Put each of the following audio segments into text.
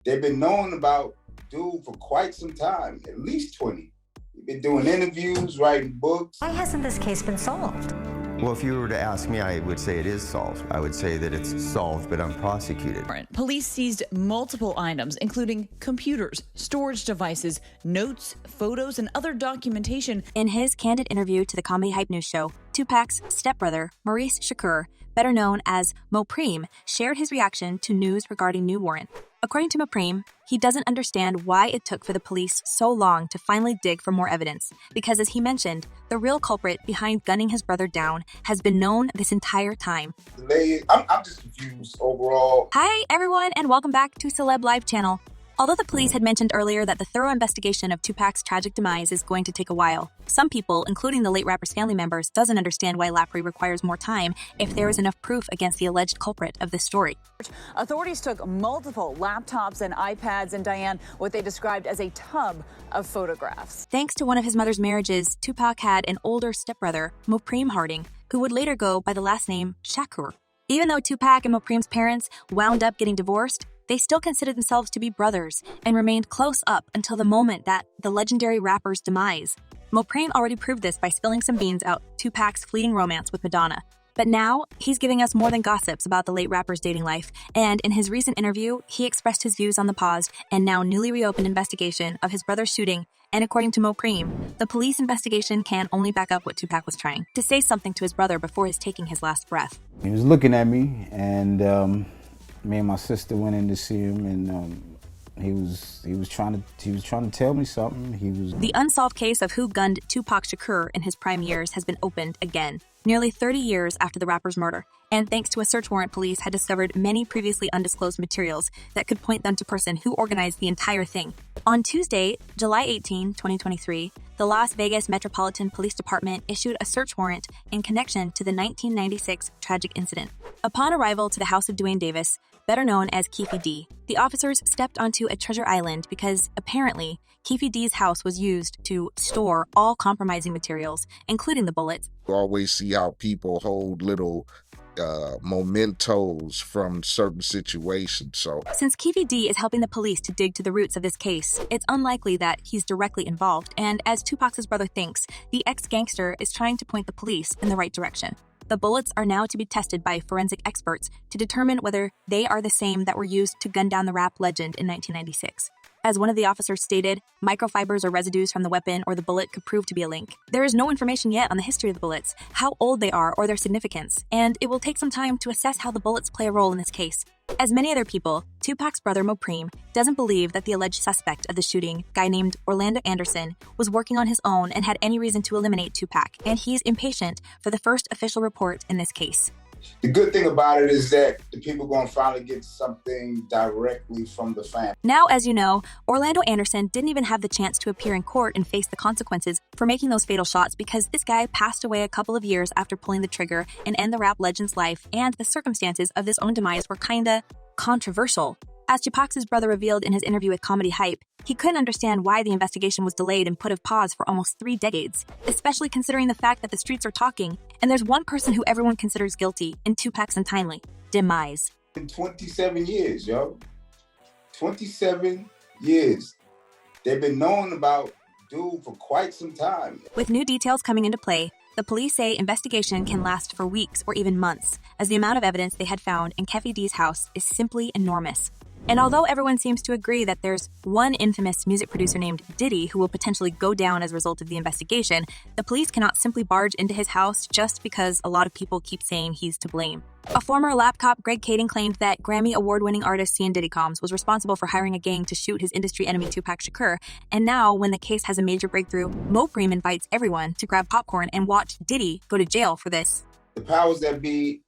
They've been knowing about dude for quite some time, at least 20. He's been doing interviews, writing books. Why hasn't this case been solved? Well, if you were to ask me, I would say it is solved. I would say that it's solved but unprosecuted. Police seized multiple items, including computers, storage devices, notes, photos, and other documentation. In his candid interview to the Comedy Hype News show, 2Pac's stepbrother, Maurice Shakur, better known as Mopreme, shared his reaction to news regarding new warrant. According to Mopreme, he doesn't understand why it took for the police so long to finally dig for more evidence, because as he mentioned, the real culprit behind gunning his brother down has been known this entire time. I'm just confused overall. Hi, everyone, and welcome back to Celeb Live Channel. Although the police had mentioned earlier that the thorough investigation of 2Pac's tragic demise is going to take a while, some people, including the late rapper's family members, doesn't understand why Lapri requires more time if there is enough proof against the alleged culprit of this story. Authorities took multiple laptops and iPads and Diane what they described as a tub of photographs. Thanks to one of his mother's marriages, 2Pac had an older stepbrother, Mopreme Harding, who would later go by the last name Shakur. Even though 2Pac and Mopreme's parents wound up getting divorced, they still considered themselves to be brothers and remained close up until the moment that the legendary rapper's demise. Mopreme already proved this by spilling some beans out 2Pac's fleeting romance with Madonna. But now, he's giving us more than gossips about the late rapper's dating life, and in his recent interview, he expressed his views on the paused and now newly reopened investigation of his brother's shooting, and according to Mopreme, the police investigation can only back up what 2Pac was trying to say something to his brother before his taking his last breath. He was looking at me, and me and my sister went in to see him, and he was trying to tell me something. The unsolved case of who gunned Tupac Shakur in his prime years has been opened again, nearly 30 years after the rapper's murder, and thanks to a search warrant, police had discovered many previously undisclosed materials that could point them to person who organized the entire thing. On Tuesday, July 18, 2023, the Las Vegas Metropolitan Police Department issued a search warrant in connection to the 1996 tragic incident. Upon arrival to the house of Dwayne Davis, better known as Keefe D, the officers stepped onto a treasure island because, apparently, Keefe D's house was used to store all compromising materials, including the bullets. You always see how people hold little mementos from certain situations. So, since Keefe D is helping the police to dig to the roots of this case, it's unlikely that he's directly involved, and as Tupac's brother thinks, the ex-gangster is trying to point the police in the right direction. The bullets are now to be tested by forensic experts to determine whether they are the same that were used to gun down the rap legend in 1996. As one of the officers stated, microfibers or residues from the weapon or the bullet could prove to be a link. There is no information yet on the history of the bullets, how old they are, or their significance, and it will take some time to assess how the bullets play a role in this case. As many other people, 2Pac's brother Mopreme doesn't believe that the alleged suspect of the shooting, guy named Orlando Anderson, was working on his own and had any reason to eliminate 2Pac, and he's impatient for the first official report in this case. The good thing about it is that the people are going to finally get something directly from the family. Now, as you know, Orlando Anderson didn't even have the chance to appear in court and face the consequences for making those fatal shots because this guy passed away a couple of years after pulling the trigger and end the rap legend's life, and the circumstances of his own demise were kinda controversial. As Tupac's brother revealed in his interview with Comedy Hype, he couldn't understand why the investigation was delayed and put on pause for almost 3 decades, especially considering the fact that the streets are talking, and there's one person who everyone considers guilty in 2Pac's untimely demise. In 27 years, yo. 27 years. They've been knowing about dude for quite some time. With new details coming into play, the police say investigation can last for weeks or even months, as the amount of evidence they had found in Keefe D's house is simply enormous. And although everyone seems to agree that there's one infamous music producer named Diddy who will potentially go down as a result of the investigation, the police cannot simply barge into his house just because a lot of people keep saying he's to blame. A former lap cop, Greg Kading, claimed that Grammy award-winning artist Diddy Combs was responsible for hiring a gang to shoot his industry enemy 2Pac Shakur, and now, when the case has a major breakthrough, Mopreme invites everyone to grab popcorn and watch Diddy go to jail for this. The powers that be,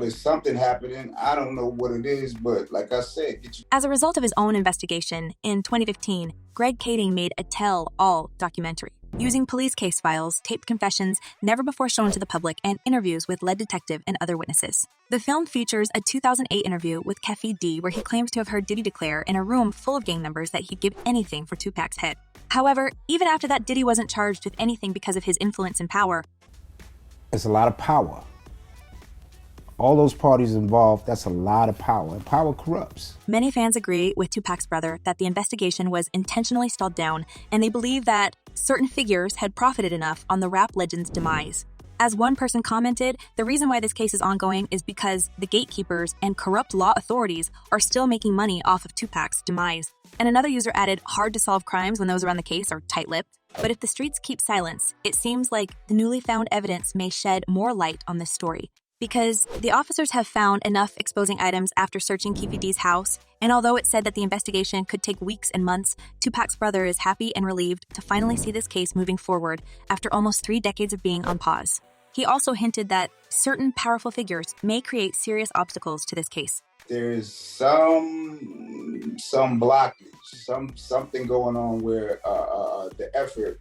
there's something happening. I don't know what it is, but like I said, As a result of his own investigation, in 2015, Greg Kading made a tell-all documentary, using police case files, taped confessions never before shown to the public, and interviews with lead detective and other witnesses. The film features a 2008 interview with Keefe D, where he claims to have heard Diddy declare in a room full of gang members that he'd give anything for 2Pac's head. However, even after that, Diddy wasn't charged with anything because of his influence and power. It's a lot of power all those parties involved, that's a lot of power, and power corrupts. Many fans agree with 2Pac's brother that the investigation was intentionally stalled down, and they believe that certain figures had profited enough on the rap legend's demise. As one person commented, the reason why this case is ongoing is because the gatekeepers and corrupt law authorities are still making money off of 2Pac's demise. And another user added, hard to solve crimes when those around the case are tight-lipped. But if the streets keep silence, it seems like the newly found evidence may shed more light on this story. Because the officers have found enough exposing items after searching Keffe D's house, and although it said that the investigation could take weeks and months, 2Pac's brother is happy and relieved to finally see this case moving forward after almost 3 decades of being on pause. He also hinted that certain powerful figures may create serious obstacles to this case. There's some blockage, something going on where the effort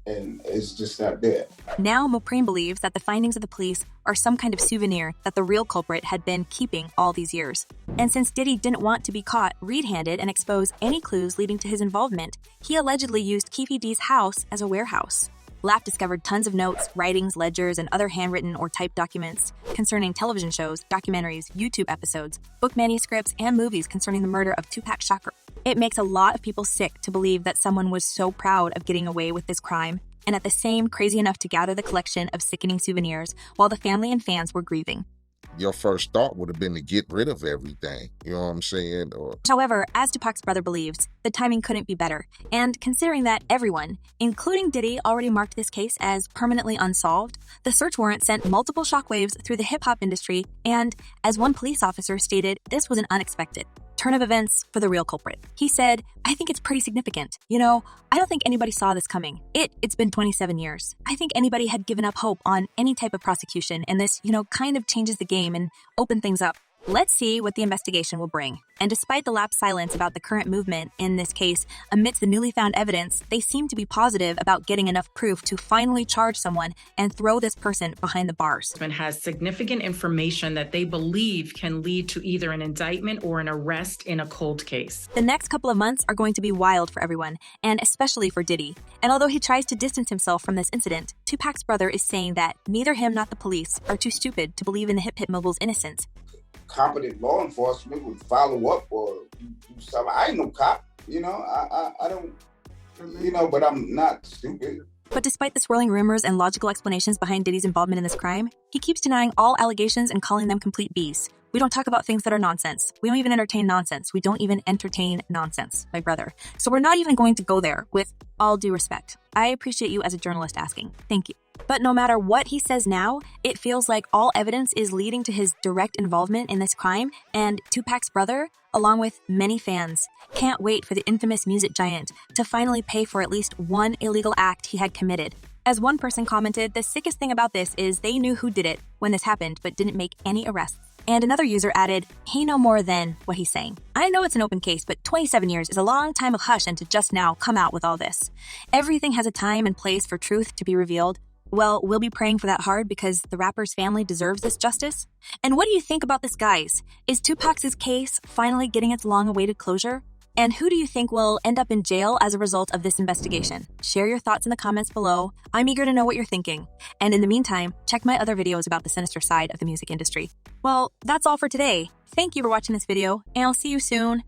and it's just not there. Now, Mopreme believes that the findings of the police are some kind of souvenir that the real culprit had been keeping all these years. And since Diddy didn't want to be caught red-handed and expose any clues leading to his involvement, he allegedly used Keffe D's house as a warehouse. Lap discovered tons of notes, writings, ledgers, and other handwritten or typed documents concerning television shows, documentaries, YouTube episodes, book manuscripts, and movies concerning the murder of Tupac Shakur. It makes a lot of people sick to believe that someone was so proud of getting away with this crime, and at the same crazy enough to gather the collection of sickening souvenirs while the family and fans were grieving. Your first thought would have been to get rid of everything. You know what I'm saying? However, as 2Pac's brother believes, the timing couldn't be better. And considering that everyone, including Diddy, already marked this case as permanently unsolved, the search warrant sent multiple shockwaves through the hip-hop industry, and as one police officer stated, this was an unexpected turn of events for the real culprit. He said, I think it's pretty significant. You know, I don't think anybody saw this coming. It's been 27 years. I think anybody had given up hope on any type of prosecution, and this, kind of changes the game and open things up. Let's see what the investigation will bring. And despite the lapsed silence about the current movement in this case, amidst the newly found evidence, they seem to be positive about getting enough proof to finally charge someone and throw this person behind the bars. Has significant information that they believe can lead to either an indictment or an arrest in a cold case. The next couple of months are going to be wild for everyone, and especially for Diddy. And although he tries to distance himself from this incident, 2Pac's brother is saying that neither him nor the police are too stupid to believe in the hip-hip mogul's innocence. Competent law enforcement would follow up or do something. I ain't no cop, I don't, but I'm not stupid. But despite the swirling rumors and logical explanations behind Diddy's involvement in this crime, he keeps denying all allegations and calling them complete BS. We don't talk about things that are nonsense. We don't even entertain nonsense. We don't even entertain nonsense, my brother. So we're not even going to go there, with all due respect. I appreciate you as a journalist asking. Thank you. But no matter what he says now, it feels like all evidence is leading to his direct involvement in this crime, and 2Pac's brother, along with many fans, can't wait for the infamous music giant to finally pay for at least one illegal act he had committed. As one person commented, the sickest thing about this is they knew who did it when this happened, but didn't make any arrests. And another user added, he no more than what he's saying. I know it's an open case, but 27 years is a long time of hush and to just now come out with all this. Everything has a time and place for truth to be revealed. Well, we'll be praying for that hard because the rapper's family deserves this justice. And what do you think about this, guys? Is 2Pac's case finally getting its long-awaited closure? And who do you think will end up in jail as a result of this investigation? Share your thoughts in the comments below. I'm eager to know what you're thinking. And in the meantime, check my other videos about the sinister side of the music industry. Well, that's all for today. Thank you for watching this video, and I'll see you soon.